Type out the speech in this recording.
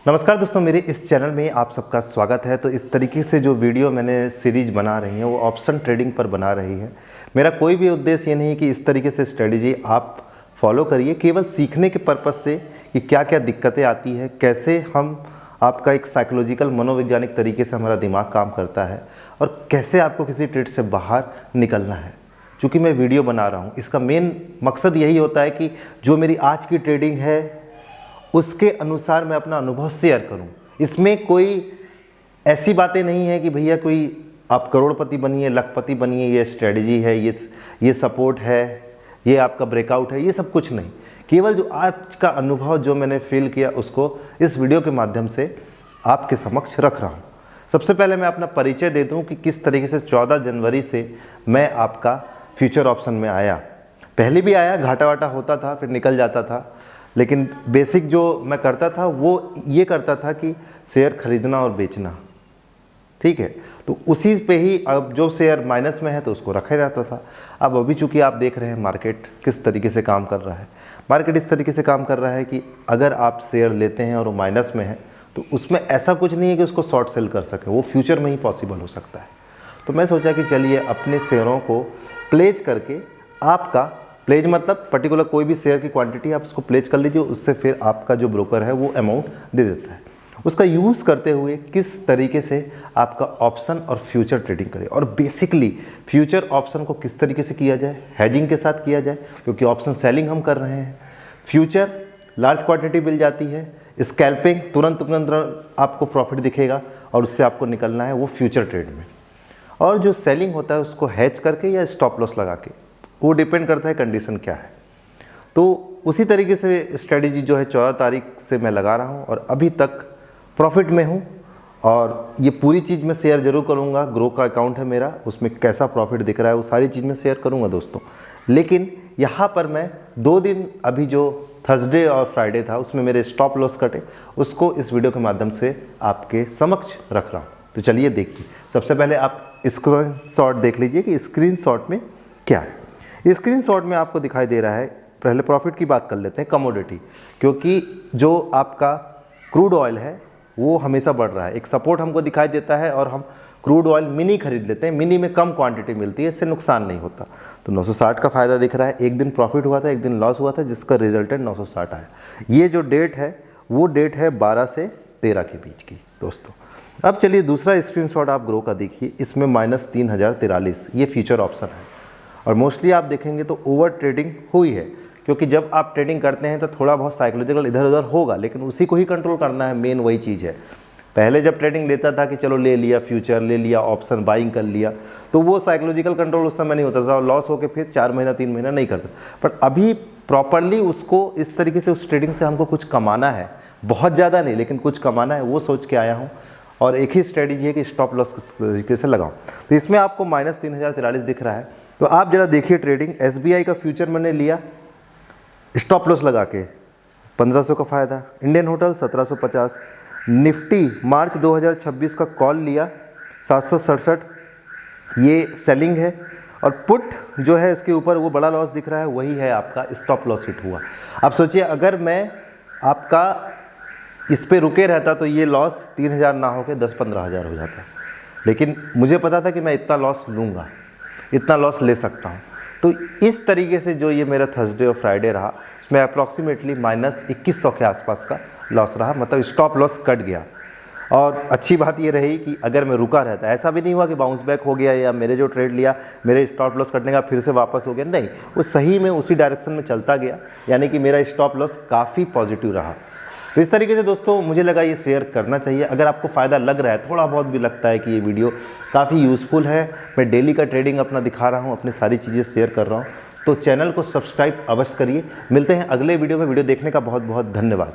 नमस्कार दोस्तों, मेरे इस चैनल में आप सबका स्वागत है। तो इस तरीके से जो वीडियो मैंने सीरीज बना रही है वो ऑप्शन ट्रेडिंग पर बना रही है। मेरा कोई भी उद्देश्य ये नहीं कि इस तरीके से स्ट्रेटजी आप फॉलो करिए, केवल सीखने के पर्पज़ से कि क्या क्या दिक्कतें आती है, कैसे हम आपका एक साइकोलॉजिकल मनोवैज्ञानिक तरीके से हमारा दिमाग काम करता है और कैसे आपको किसी ट्रेड से बाहर निकलना है। चूँकि मैं वीडियो बना रहा हूँ, इसका मेन मकसद यही होता है कि जो मेरी आज की ट्रेडिंग है उसके अनुसार मैं अपना अनुभव शेयर करूं। इसमें कोई ऐसी बातें नहीं है कि भैया कोई आप करोड़पति बनिए, लखपति बनिए, ये स्ट्रेटजी है, ये सपोर्ट है, ये आपका ब्रेकआउट है, ये सब कुछ नहीं। केवल जो आज का अनुभव जो मैंने फील किया उसको इस वीडियो के माध्यम से आपके समक्ष रख रहा हूँ। सबसे पहले मैं अपना परिचय दे दूँ कि किस तरीके से 14 जनवरी से मैं आपका फ्यूचर ऑप्शन में आया। पहले भी आया, घाटा वाटा होता था, फिर निकल जाता था, लेकिन बेसिक जो मैं करता था वो ये करता था कि शेयर खरीदना और बेचना, ठीक है। तो उसी पे ही अब जो शेयर माइनस में है तो उसको रखा रहता था। अब अभी चूंकि आप देख रहे हैं मार्केट किस तरीके से काम कर रहा है, मार्केट इस तरीके से काम कर रहा है कि अगर आप शेयर लेते हैं और वो माइनस में है तो उसमें ऐसा कुछ नहीं है कि उसको शॉर्ट सेल कर सकें, वो फ्यूचर में ही पॉसिबल हो सकता है। तो मैं सोचा कि चलिए अपने शेयरों को प्लेज करके, आपका प्लेज मतलब पर्टिकुलर कोई भी शेयर की क्वांटिटी आप उसको प्लेज कर लीजिए, उससे फिर आपका जो ब्रोकर है वो अमाउंट दे देता है। उसका यूज़ करते हुए किस तरीके से आपका ऑप्शन और फ्यूचर ट्रेडिंग करें, और बेसिकली फ्यूचर ऑप्शन को किस तरीके से किया जाए, हेजिंग के साथ किया जाए, क्योंकि ऑप्शन सेलिंग हम कर रहे हैं। फ्यूचर लार्ज क्वांटिटी मिल जाती है, स्कैल्पिंग तुरंत आपको प्रॉफिट दिखेगा और उससे आपको निकलना है वो फ्यूचर ट्रेड में। और जो सेलिंग होता है उसको हैज करके या स्टॉप लॉस लगा के, वो डिपेंड करता है कंडीशन क्या है। तो उसी तरीके से स्ट्रेटजी जो है 14 तारीख से मैं लगा रहा हूँ और अभी तक प्रॉफिट में हूँ। और ये पूरी चीज़ मैं शेयर जरूर करूँगा। ग्रो का अकाउंट है मेरा, उसमें कैसा प्रॉफिट दिख रहा है वो सारी चीज़ मैं शेयर करूँगा दोस्तों। लेकिन यहाँ पर मैं 2 दिन, अभी जो थर्सडे और फ्राइडे था उसमें मेरे स्टॉप लॉस कटे, उसको इस वीडियो के माध्यम से आपके समक्ष रख रहा हूँ। तो चलिए देखिए, सबसे पहले आप स्क्रीनशॉट देख लीजिए कि स्क्रीनशॉट में क्या है। स्क्रीनशॉट में आपको दिखाई दे रहा है, पहले प्रॉफिट की बात कर लेते हैं, कमोडिटी, क्योंकि जो आपका क्रूड ऑयल है वो हमेशा बढ़ रहा है। एक सपोर्ट हमको दिखाई देता है और हम क्रूड ऑयल मिनी खरीद लेते हैं, मिनी में कम क्वांटिटी मिलती है, इससे नुकसान नहीं होता। तो 960 का फ़ायदा दिख रहा है। एक दिन प्रॉफिट हुआ था, एक दिन लॉस हुआ था, जिसका रिजल्टेंट 960 आया। ये जो डेट है वो डेट है 12 से 13 के बीच की दोस्तों। अब चलिए दूसरा स्क्रीनशॉट आप ग्रो का देखिए, इसमें -3043 ये फ्यूचर ऑप्शन है और मोस्टली आप देखेंगे तो ओवर ट्रेडिंग हुई है, क्योंकि जब आप ट्रेडिंग करते हैं तो थोड़ा बहुत साइकोलॉजिकल इधर उधर होगा, लेकिन उसी को ही कंट्रोल करना है, मेन वही चीज़ है। पहले जब ट्रेडिंग लेता था कि चलो ले लिया फ्यूचर, ले लिया ऑप्शन, बाइंग कर लिया, तो वो साइकोलॉजिकल कंट्रोल उस समय नहीं होता था और लॉस होकर फिर 4 महीना 3 महीना नहीं करता। पर अभी प्रॉपरली उसको इस तरीके से उस ट्रेडिंग से हमको कुछ कमाना है, बहुत ज़्यादा नहीं लेकिन कुछ कमाना है, वो सोच के आया हूँ। और एक ही स्ट्रेटजी है कि स्टॉप लॉस किस तरीके से लगाऊँ। तो इसमें आपको -3043 दिख रहा है। तो आप जरा देखिए ट्रेडिंग। SBI का फ्यूचर मैंने लिया स्टॉप लॉस लगा के, 1500 का फ़ायदा। Indian hotel 1750। निफ्टी मार्च 2026 का कॉल लिया 767, ये सेलिंग है। और पुट जो है इसके ऊपर वो बड़ा लॉस दिख रहा है, वही है आपका स्टॉप लॉस हिट हुआ। अब सोचिए अगर मैं आपका इस पे रुके रहता तो ये लॉस 3000 ना हो के 10-15 हज़ार हो जाता, लेकिन मुझे पता था कि मैं इतना लॉस लूँगा, इतना लॉस ले सकता हूँ। तो इस तरीके से जो ये मेरा थर्सडे और फ्राइडे रहा, उसमें अप्रॉक्सीमेटली -2100 के आसपास का लॉस रहा, मतलब स्टॉप लॉस कट गया। और अच्छी बात ये रही कि अगर मैं रुका रहता, ऐसा भी नहीं हुआ कि बाउंस बैक हो गया या मेरे जो ट्रेड लिया मेरे स्टॉप लॉस कटने का फिर से वापस हो गया, नहीं, वो सही में उसी डायरेक्शन में चलता गया, यानी कि मेरा स्टॉप लॉस काफ़ी पॉजिटिव रहा। तो इस तरीके से दोस्तों मुझे लगा ये शेयर करना चाहिए। अगर आपको फ़ायदा लग रहा है, थोड़ा बहुत भी लगता है कि ये वीडियो काफ़ी यूज़फुल है, मैं डेली का ट्रेडिंग अपना दिखा रहा हूँ, अपनी सारी चीज़ें शेयर कर रहा हूँ, तो चैनल को सब्सक्राइब अवश्य करिए। मिलते हैं अगले वीडियो में। वीडियो देखने का बहुत बहुत धन्यवाद।